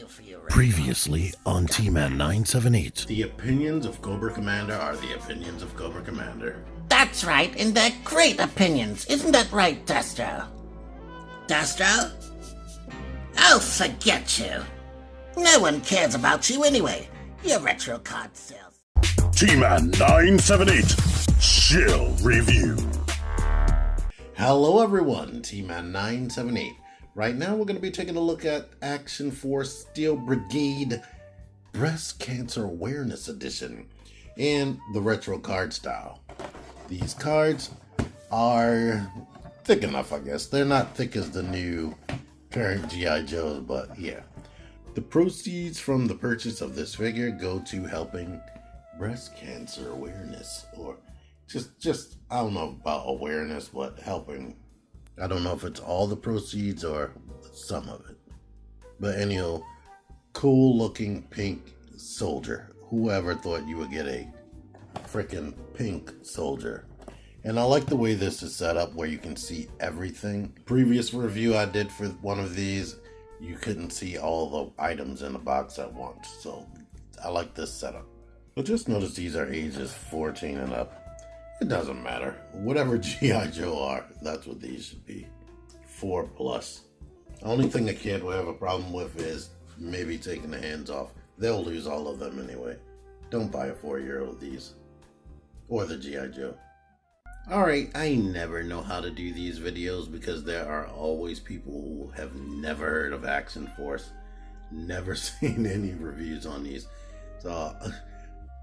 special for you, right? Previously on T-Man 978. The opinions of Cobra Commander are the opinions of Cobra Commander. That's right, and they're great opinions. Isn't that right, Destro? Destro? Oh, forget you. No one cares about you anyway. Your retro card sales. T-Man 978. Chill Review. Hello everyone, T-Man 978. Right now we're going to be taking a look at Action Force Steel Brigade Breast Cancer Awareness Edition and the retro card style. These cards are thick enough, I guess. They're not thick as the new current G.I. Joes, but yeah. The proceeds from the purchase of this figure go to helping breast cancer awareness, or just I don't know about awareness, but helping. I don't know if it's all the proceeds or some of it. But anyhow, cool looking pink soldier. Whoever thought you would get a freaking pink soldier. And I like the way this is set up where you can see everything. Previous review I did for one of these, you couldn't see all the items in the box at once. So I like this setup. But just notice these are ages 14 and up. It doesn't matter. Whatever G.I. Joe are, that's what these should be. 4+. The only thing a kid will have a problem with is maybe taking the hands off. They'll lose all of them anyway. Don't buy a 4-year-old these. Or the G.I. Joe. Alright, I never know how to do these videos because there are always people who have never heard of Action Force. Never seen any reviews on these. So...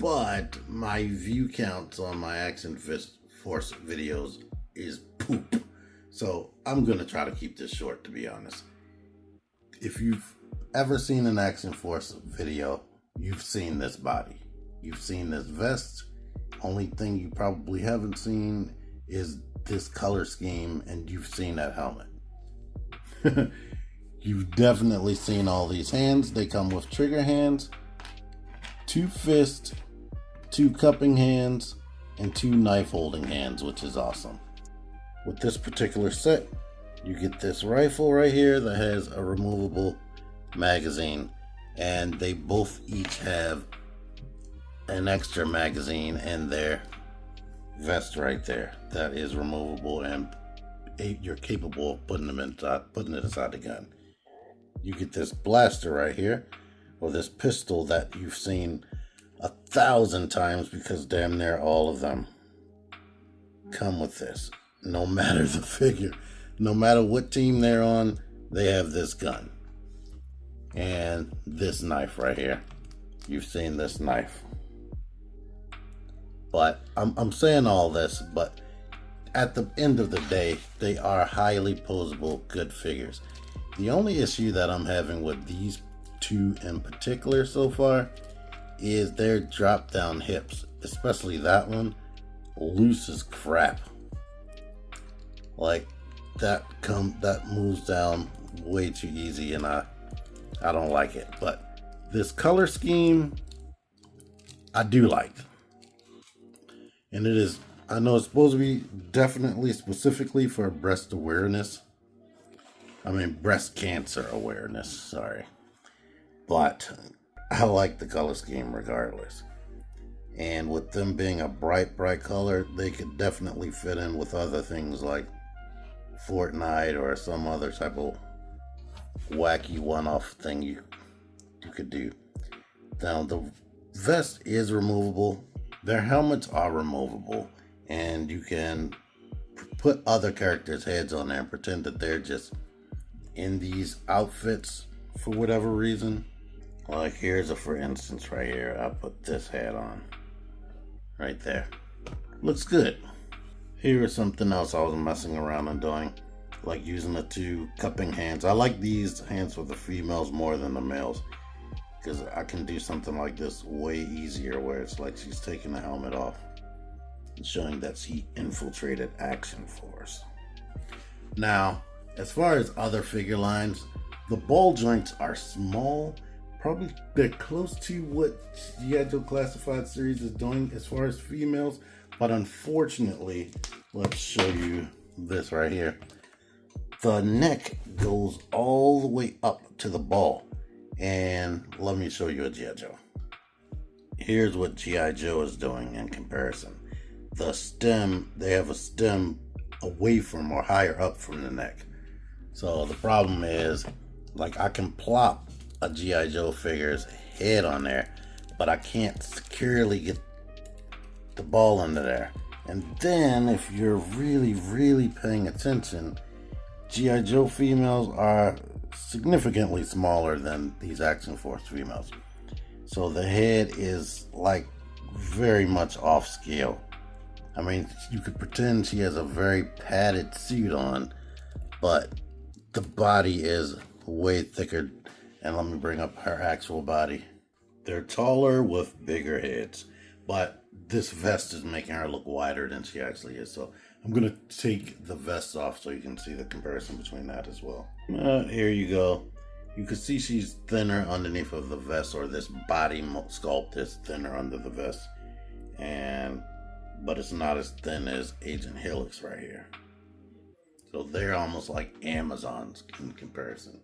But my view counts on my Action Force videos is poop. So I'm going to try to keep this short, to be honest. If you've ever seen an Action Force video, you've seen this body. You've seen this vest. Only thing you probably haven't seen is this color scheme, and you've seen that helmet. You've definitely seen all these hands. They come with trigger hands, 2 fists, 2 cupping hands, and 2 knife holding hands, which is awesome. With this particular set, you get this rifle right here that has a removable magazine, and they both each have an extra magazine in their vest right there that is removable, and you're capable of putting it inside the gun. You get this blaster right here, or this pistol that you've seen 1,000 times because damn near all of them come with this. No matter the figure, no matter what team they're on, they have this gun. And this knife right here. You've seen this knife. But I'm saying all this, but at the end of the day, they are highly posable, good figures. The only issue that I'm having with these 2 in particular so far is their drop down hips, especially that one, loose as crap. Like that moves down way too easy, and I don't like it. But this color scheme I do like. And it is, I know it's supposed to be definitely specifically for breast cancer awareness, sorry. But I like the color scheme regardless. And with them being a bright color, they could definitely fit in with other things like Fortnite or some other type of wacky one-off thing you could do. Now, the vest is removable. Their helmets are removable. And you can put other characters' heads on there and pretend that they're just in these outfits for whatever reason. Like here's a for instance right here. I put this hat on. Right there. Looks good. Here is something else I was messing around and doing. Like using the 2 cupping hands. I like these hands for the females more than the males. Because I can do something like this way easier where it's like she's taking the helmet off. And showing that she infiltrated Action Force. Now, as far as other figure lines, the ball joints are small. Probably they're close to what G.I. Joe Classified series is doing as far as females, but unfortunately, let's show you this right here. The neck goes all the way up to the ball, And let me show you a G.I. Joe. Here's what G.I. Joe is doing in comparison. The stem, they have a stem away from or higher up from the neck. So the problem is, like, I can plop a G.I. Joe figure's head on there, but I can't securely get the ball under there. And then if you're really paying attention, G.I. Joe females are significantly smaller than these Action Force females. So the head is like very much off scale. I mean, you could pretend she has a very padded suit on, but the body is way thicker. And let me bring up her actual body. They're taller with bigger heads, but this vest is making her look wider than she actually is. So I'm going to take the vest off so you can see the comparison between that as well. Here you go. You can see she's thinner underneath of the vest, or this body sculpt is thinner under the vest. But it's not as thin as Agent Helix right here. So they're almost like Amazons in comparison.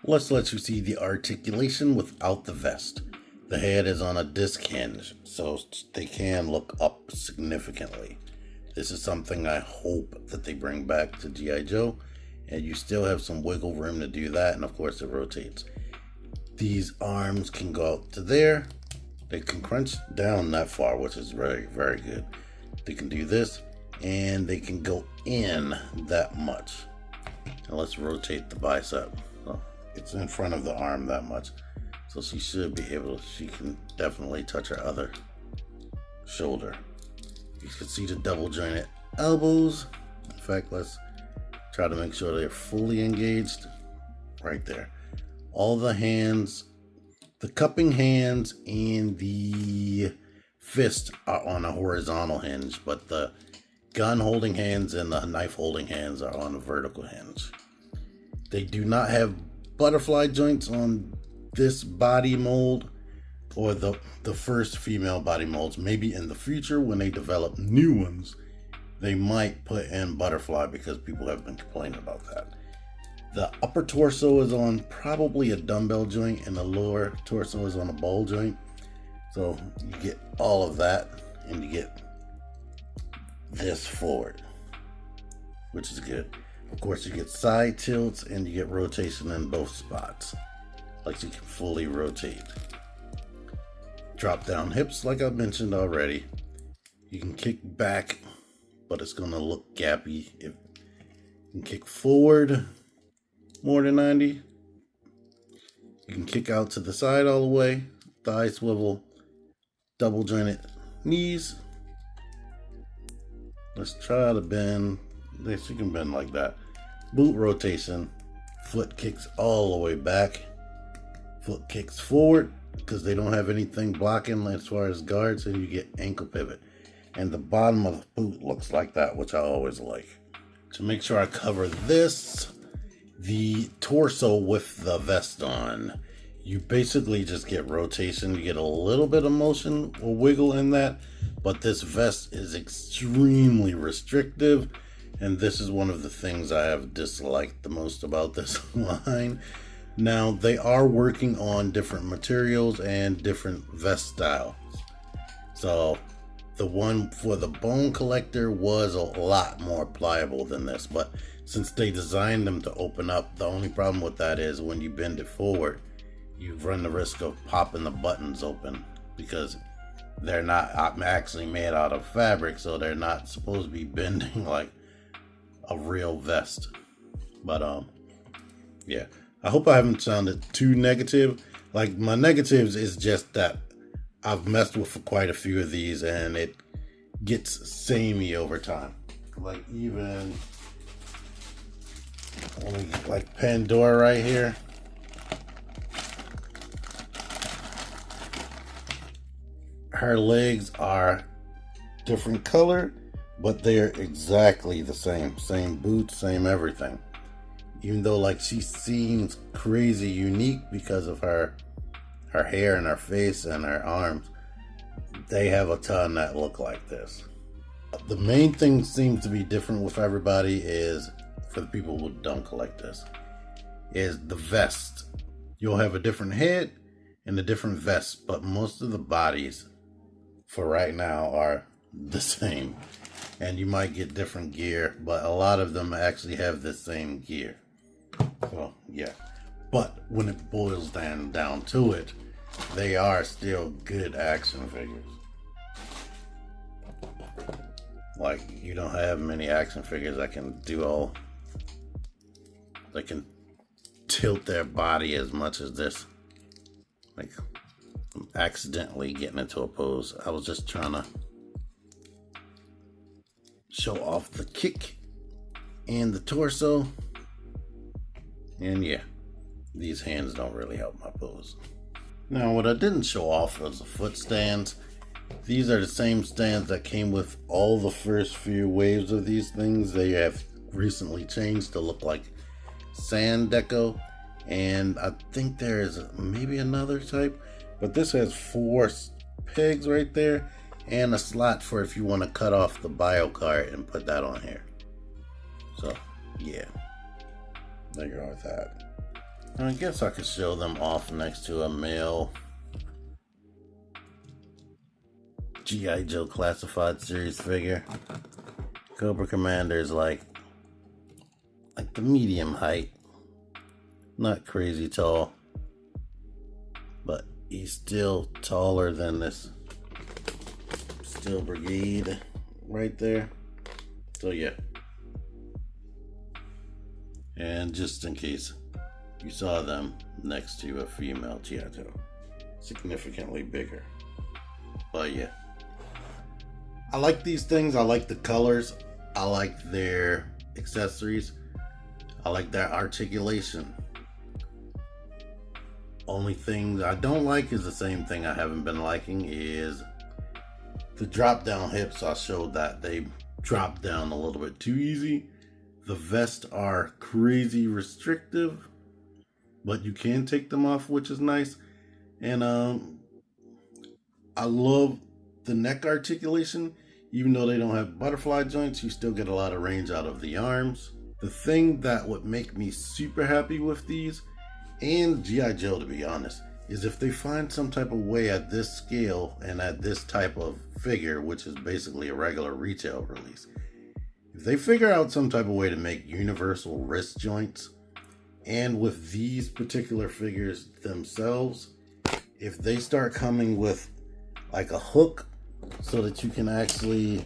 Let's let you see the articulation without the vest. The head is on a disc hinge, so they can look up significantly. This is something I hope that they bring back to G.I. Joe, and you still have some wiggle room to do that, and of course it rotates. These arms can go out to there. They can crunch down that far, which is very good. They can do this, and they can go in that much. And let's rotate the bicep. So it's in front of the arm that much. So she should be able, she can definitely touch her other shoulder. You can see the double jointed elbows. In fact, let's try to make sure they're fully engaged. Right there. All the hands, the cupping hands and the fist are on a horizontal hinge, but the gun holding hands and the knife holding hands are on a vertical hinge. They do not have butterfly joints on this body mold, or the first female body molds. Maybe in the future when they develop new ones, they might put in butterfly, because people have been complaining about that. The upper torso is on probably a dumbbell joint, and the lower torso is on a ball joint. So you get all of that, and you get this forward, which is good. Of course, you get side tilts and you get rotation in both spots. Like, you can fully rotate. Drop down hips, like I mentioned already. You can kick back, but it's going to look gappy. If you can kick forward more than 90. You can kick out to the side all the way. Thigh swivel. Double jointed knees. Let's try to bend. Yes, you can bend like that. Boot rotation. Foot kicks all the way back. Foot kicks forward, because they don't have anything blocking as far as guards, and you get ankle pivot. And the bottom of the boot looks like that, which I always like. To make sure I cover this, the torso with the vest on, you basically just get rotation. You get a little bit of motion or wiggle in that, but this vest is extremely restrictive, and this is one of the things I have disliked the most about this line. Now, they are working on different materials and different vest styles. So the one for the Bone Collector was a lot more pliable than this, but since they designed them to open up, the only problem with that is when you bend it forward, you run the risk of popping the buttons open, because they're not actually made out of fabric, so they're not supposed to be bending like a real vest. But yeah, I hope I haven't sounded too negative. Like, my negatives is just that I've messed with quite a few of these, and it gets samey over time. Like, even like Pandora right here. Her legs are different color, but they're exactly the same. Same boots, same everything. Even though, like, she seems crazy unique because of her hair and her face and her arms, they have a ton that look like this. The main thing seems to be different with everybody is, for the people who don't collect this, is the vest. You'll have a different head and a different vest, but most of the bodies for right now are the same. And you might get different gear, but a lot of them actually have the same gear. So, yeah. But when it boils down to it, they are still good action figures. Like, you don't have many action figures that can do all... They can tilt their body as much as this. Like, I'm accidentally getting into a pose. I was just trying to show off the kick and the torso. And yeah, these hands don't really help my pose. Now, what I didn't show off was the foot stands. These are the same stands that came with all the first few waves of these things. They have recently changed to look like sand deco, and I think there is maybe another type, but this has 4 pegs right there and a slot for if you want to cut off the bio card and put that on here. So yeah, there you go with that. I guess I could show them off next to a male G.I. Joe Classified Series figure. Cobra Commander is like the medium height. Not crazy tall, but he's still taller than this Steel Brigade right there. So yeah. And just in case you saw them next to a female G.I. Joe, significantly bigger. But yeah, I like these things. I like the colors. I like their accessories. I like their articulation. Only thing I don't like is the same thing I haven't been liking is the drop down hips. I showed that they drop down a little bit too easy. The vests are crazy restrictive, but you can take them off, which is nice. And I love the neck articulation. Even though they don't have butterfly joints, you still get a lot of range out of the arms. The thing that would make me super happy with these, and G.I. Joe to be honest, is if they find some type of way at this scale and at this type of figure, which is basically a regular retail release, if they figure out some type of way to make universal wrist joints, and with these particular figures themselves, if they start coming with like a hook so that you can actually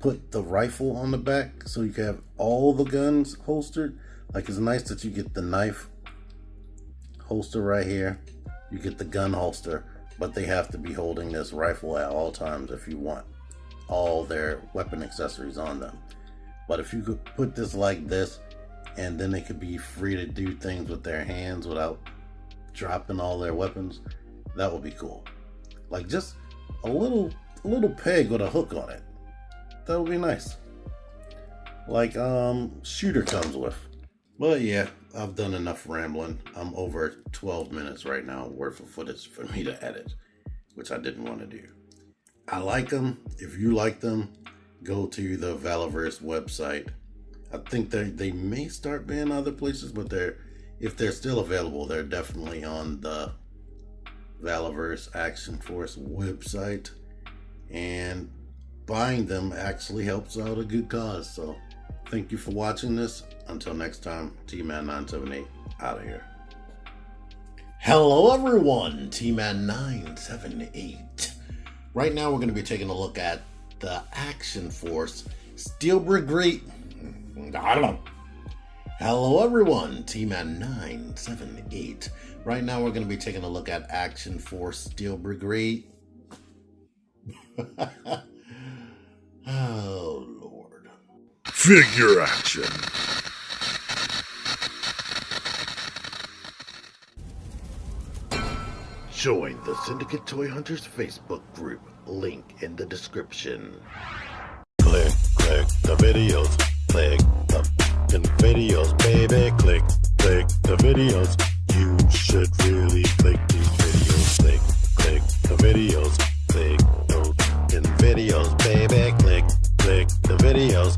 put the rifle on the back so you can have all the guns holstered. Like, it's nice that you get the knife holster right here, you get the gun holster, but they have to be holding this rifle at all times if you want all their weapon accessories on them. But if you could put this like this, and then they could be free to do things with their hands without dropping all their weapons, that would be cool. Like just a little peg with a hook on it. That would be nice. Like Shooter comes with. But yeah, I've done enough rambling. I'm over 12 minutes right now worth of footage for me to edit, which I didn't want to do. I like them. If you like them, go to the Valaverse website. I think they may start being other places, but if they're still available, they're definitely on the Valaverse Action Force website. And buying them actually helps out a good cause. So thank you for watching this. Until next time, T-Man978 out of here. Hello everyone, T-Man978. Right now we're going to be taking a look at the Action Force Steel Brigade. I don't know. Hello everyone, T-Man978. Right now we're going to be taking a look at Action Force Steel Brigade. Oh Lord. Figure action. Join the Syndicate Toy Hunters Facebook group. Link in the description. Click the videos. Click the videos, baby. Click the videos. You should really click these videos. Click the videos. Click those videos, baby. Click the videos.